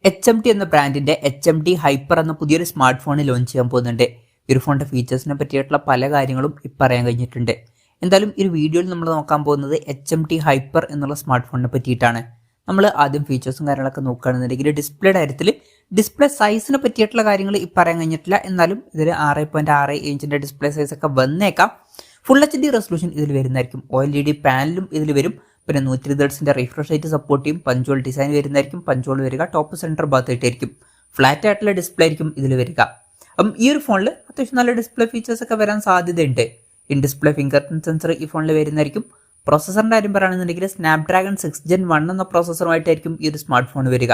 HMD എന്ന ബ്രാൻഡിന്റെ HMD hyper എന്ന പുതിയൊരു സ്മാർട്ട് ഫോൺ ലോഞ്ച് ചെയ്യാൻ പോകുന്നുണ്ട്. ഈ ഒരു ഫോണിന്റെ ഫീച്ചേഴ്സിനെ പറ്റിയിട്ടുള്ള പല കാര്യങ്ങളും പറയാൻ കഴിഞ്ഞിട്ടുണ്ട്. എന്തായാലും ഈ ഒരു വീഡിയോയിൽ നമ്മൾ നോക്കാൻ പോകുന്നത് HMD ഹൈപ്പർ എന്നുള്ള സ്മാർട്ട് ഫോണിനെ പറ്റിയിട്ടാണ്. നമ്മൾ ആദ്യം ഫീച്ചേഴ്സും കാര്യങ്ങളൊക്കെ നോക്കുകയാണെന്നുണ്ടെങ്കിൽ ഡിസ്പ്ലേയുടെ കാര്യത്തിൽ ഡിസ്പ്ലേ സൈസിനെ പറ്റിയിട്ടുള്ള കാര്യങ്ങൾ പറയാൻ കഴിഞ്ഞിട്ടില്ല. എന്നാലും ഇതിൽ 6.6 ഇഞ്ചിന്റെ ഡിസ്പ്ലേ സൈസ് ഒക്കെ വന്നേക്കാം. ഫുൾ HD റെസൊല്യൂഷൻ ഇതിൽ വരുന്നതായിരിക്കും. OLED പാനലും ഇതിൽ വരും. പിന്നെ 120 ഹെർട്സിന്റെ റിഫ്രഷ് റേറ്റ് സപ്പോർട്ട് ചെയ്യും. പഞ്ചോൾ ഡിസൈൻ വരുന്നതായിരിക്കും. പഞ്ചോൾ വരിക ടോപ്പ് സെന്റർ ഭാഗത്തായിട്ടായിരിക്കും. ഫ്ലാറ്റ് ആയിട്ടുള്ള ഡിസ്പ്ലേ ആയിരിക്കും ഇതിൽ വരിക. അപ്പം ഈ ഒരു ഫോണിൽ അത്യാവശ്യം നല്ല ഡിസ്പ്ലേ ഫീച്ചേഴ്സ് ഒക്കെ വരാൻ സാധ്യതയുണ്ട്. In display finger print sensor ഈ ഫോണിൽ വരുന്നതായിരിക്കും. പ്രോസസറിന്റെ കാര്യം പറയുകയാണെന്നുണ്ടെങ്കിൽ സ്നാപ്ഡ്രാഗൺ 6 Gen 1 എന്ന പ്രോസസറുമായിട്ടായിരിക്കും ഈ ഒരു സ്മാർട്ട് ഫോൺ വരിക.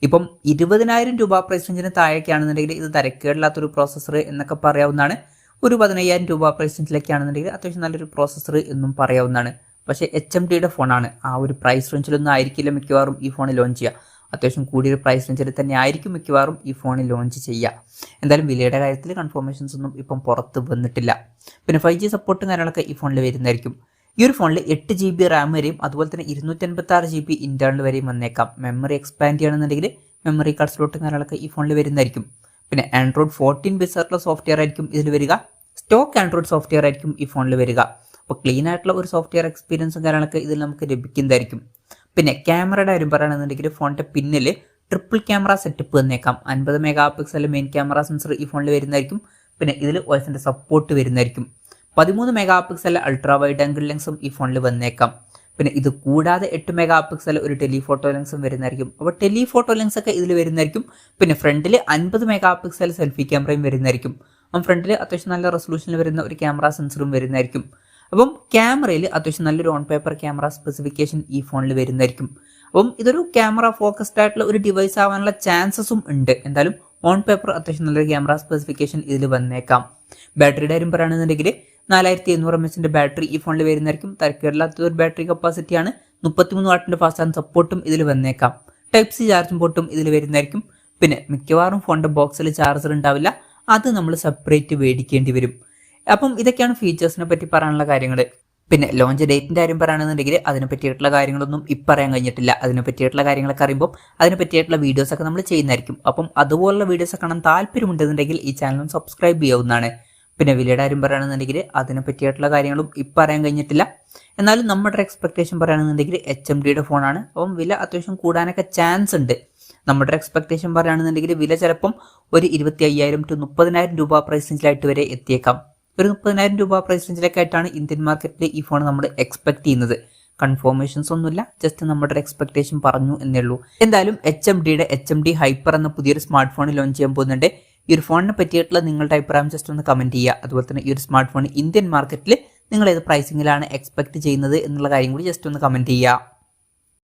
ഇപ്പം 20,000 രൂപ പ്രൈസ് റേഞ്ചിന് താഴേക്കാണെന്നുണ്ടെങ്കിൽ ഇത് തരക്കേടില്ലാത്തൊരു പ്രോസസർ എന്നൊക്കെ പറയാവുന്നതാണ്. ഒരു 15,000 രൂപ പ്രൈസ് റേഞ്ചിലേക്കാണെന്നുണ്ടെങ്കിൽ അത്യാവശ്യം നല്ലൊരു പ്രോസസർ എന്നും പറയാവുന്നതാണ്. പക്ഷേ HMDയുടെ ഫോണാണ്. ആ ഒരു പ്രൈസ് റേഞ്ചിലൊന്നും ആയിരിക്കില്ല മിക്കവാറും ഈ ഫോൺ ലോഞ്ച് ചെയ്യുക. അത്യാവശ്യം കൂടിയൊരു പ്രൈസ് റേഞ്ചിൽ തന്നെ ആയിരിക്കും മിക്കവാറും ഈ ഫോൺ ലോഞ്ച് ചെയ്യുക. എന്തായാലും വിലയുടെ കാര്യത്തിൽ കൺഫർമേഷൻസ് ഒന്നും ഇപ്പം പുറത്ത് വന്നിട്ടില്ല. പിന്നെ 5G സപ്പോർട്ടും കാര്യങ്ങളൊക്കെ ഈ ഫോണിൽ വരുന്നതായിരിക്കും. ഈ ഒരു ഫോണിൽ 8 GB റാം വരെയും അതുപോലെ തന്നെ 256 GB ഇന്റേണൽ വരെയും വന്നേക്കാം. മെമ്മറി എക്സ്പാൻഡ് ചെയ്യണമെന്നുണ്ടെങ്കിൽ മെമ്മറി കാർഡ് സ്ലോട്ടും കാര്യങ്ങളൊക്കെ ഈ ഫോണിൽ വരുന്നതായിരിക്കും. പിന്നെ ആൻഡ്രോയിഡ് 14 ബേസ് ആയിട്ടുള്ള സോഫ്റ്റ്വെയർ ആയിരിക്കും ഇതിൽ വരിക. സ്റ്റോക്ക് ആൻഡ്രോയിഡ് സോഫ്റ്റ്വെയർ ആയിരിക്കും ഈ ഫോണിൽ വരിക. അപ്പോൾ ക്ലീൻ ആയിട്ടുള്ള ഒരു സോഫ്റ്റ്വെയർ എക്സ്പീരിയൻസും കാര്യങ്ങളൊക്കെ ഇതിൽ നമുക്ക് ലഭിക്കുന്നതായിരിക്കും. പിന്നെ ക്യാമറയുടെ കാര്യം പറയുകയാണെന്നുണ്ടെങ്കിൽ ഫോണിന്റെ പിന്നിൽ ട്രിപ്പിൾ ക്യാമറ സെറ്റപ്പ് വന്നേക്കാം. 50 megapixel main camera sensor ഈ ഫോണിൽ വരുന്നതായിരിക്കും. പിന്നെ ഇതിൽ OISന്റെ സപ്പോർട്ട് വരുന്നതായിരിക്കും. 13 megapixel ultra wide angle ലെൻസും ഈ ഫോണിൽ വന്നേക്കാം. പിന്നെ ഇത് കൂടാതെ 8 മെഗാ പിക്സൽ ഒരു ടെലിഫോട്ടോ ലെൻസും വരുന്നതായിരിക്കും. അപ്പോൾ ടെലിഫോട്ടോ ലെൻസ് ഒക്കെ ഇതിൽ വരുന്നതായിരിക്കും. പിന്നെ ഫ്രണ്ടിൽ 50 മെഗാ പിക്സൽ സെൽഫി ക്യാമറയും വരുന്നതായിരിക്കും. അപ്പം ഫ്രണ്ടിൽ അത്യാവശ്യം നല്ല റെസൊല്യൂഷനിൽ വരുന്ന ഒരു ക്യാമറ സെൻസറും വരുന്നതായിരിക്കും. അപ്പം ക്യാമറയിൽ അത്യാവശ്യം നല്ലൊരു ഓൺ പേപ്പർ ക്യാമറ സ്പെസിഫിക്കേഷൻ ഈ ഫോണിൽ വരുന്നതായിരിക്കും. അപ്പം ഇതൊരു ക്യാമറ ഫോക്കസ്ഡ് ആയിട്ടുള്ള ഒരു ഡിവൈസ് ആവാനുള്ള ചാൻസസും ഉണ്ട്. എന്തായാലും ഓൺ പേപ്പർ അത്യാവശ്യം നല്ലൊരു ക്യാമറ സ്പെസിഫിക്കേഷൻ ഇതിൽ വന്നേക്കാം. ബാറ്ററിയുടെ കാര്യം പറയുകയാണെന്നുണ്ടെങ്കിൽ 4800 mAh ബാറ്ററി ഈ ഫോണിൽ വരുന്നതായിരിക്കും. തരക്കേടില്ലാത്ത ഒരു ബാറ്ററി കപ്പാസിറ്റിയാണ്. 33 വാട്ടിന്റെ ഫാസ്റ്റ് ചാർജ് സപ്പോർട്ടും ഇതിൽ വന്നേക്കാം. Type-C ചാർജിംഗ് പോർട്ടും ഇതിൽ വരുന്നതായിരിക്കും. പിന്നെ മിക്കവാറും ഫോണിന്റെ ബോക്സിൽ ചാർജർ ഉണ്ടാവില്ല. അത് നമ്മൾ സെപ്പറേറ്റ് മേടിക്കേണ്ടി വരും. അപ്പം ഇതൊക്കെയാണ് ഫീച്ചേഴ്സിനെ പറ്റി പറയാനുള്ള കാര്യങ്ങൾ. പിന്നെ ലോഞ്ച് ഡേറ്റിന്റെ കാര്യം പറയുകയാണെന്നുണ്ടെങ്കിൽ അതിനെ പറ്റിയിട്ടുള്ള കാര്യങ്ങളൊന്നും പറയാൻ കഴിഞ്ഞിട്ടില്ല. അതിനെ പറ്റിയിട്ടുള്ള കാര്യങ്ങളൊക്കെ അറിയുമ്പോൾ അതിനെ പറ്റിയിട്ടുള്ള വീഡിയോസ് ഒക്കെ നമ്മൾ ചെയ്യുന്നതായിരിക്കും. അപ്പം അതുപോലുള്ള വീഡിയോസ് കാണാൻ താല്പര്യമുണ്ടെന്നുണ്ടെങ്കിൽ ഈ ചാനൽ സബ്സ്ക്രൈബ് ചെയ്യാവുന്നതാണ്. പിന്നെ വിലയുടെ കാര്യം പറയുകയാണെന്നുണ്ടെങ്കിൽ അതിനെ പറ്റിയിട്ടുള്ള കാര്യങ്ങളും പറയാൻ കഴിഞ്ഞിട്ടില്ല. എന്നാലും നമ്മുടെ എക്സ്പെക്ടേഷൻ പറയുകയാണെന്നുണ്ടെങ്കിൽ HMDയുടെ ഫോണാണ്. അപ്പം വില അത്യാവശ്യം കൂടാനൊക്കെ ചാൻസ് ഉണ്ട്. നമ്മുടെ എക്സ്പെക്ടേഷൻ പറയുകയാണെന്നുണ്ടെങ്കിൽ വില ചിലപ്പം ഒരു 25,000 to 30,000 രൂപ പ്രൈസ് റേഞ്ചിലായിട്ട് വരെ എത്തിയേക്കാം. ഒരു 30,000 രൂപ പ്രൈസ് റേഞ്ചിലേക്കായിട്ടാണ് ഇന്ത്യൻ മാർക്കറ്റിൽ ഈ ഫോൺ നമ്മൾ എക്സ്പെക്ട് ചെയ്യുന്നത്. കൺഫർമേഷൻസ് ഒന്നുമില്ല, ജസ്റ്റ് നമ്മുടെ എക്സ്പെക്ടേഷൻ പറഞ്ഞു എന്നേ ഉള്ളൂ. എന്തായാലും HMD ഹൈപ്പർ എന്ന പുതിയൊരു സ്മാർട്ട് ഫോൺ ലോഞ്ച് ചെയ്യാൻ പോകുന്നുണ്ട്. ഈ ഒരു ഫോണിനെ പറ്റിയിട്ടുള്ള നിങ്ങളുടെ അഭിപ്രായം ജസ്റ്റ് ഒന്ന് കമന്റ് ചെയ്യുക. അതുപോലെ തന്നെ ഈ ഒരു സ്മാർട്ട് ഫോൺ ഇന്ത്യൻ മാർക്കറ്റിൽ നിങ്ങൾ ഏത് പ്രൈസിങ്ങിലാണ് എക്സ്പെക്ട് ചെയ്യുന്നത് എന്നുള്ള കാര്യം കൂടി ജസ്റ്റ് ഒന്ന് കമന്റ് ചെയ്യുക.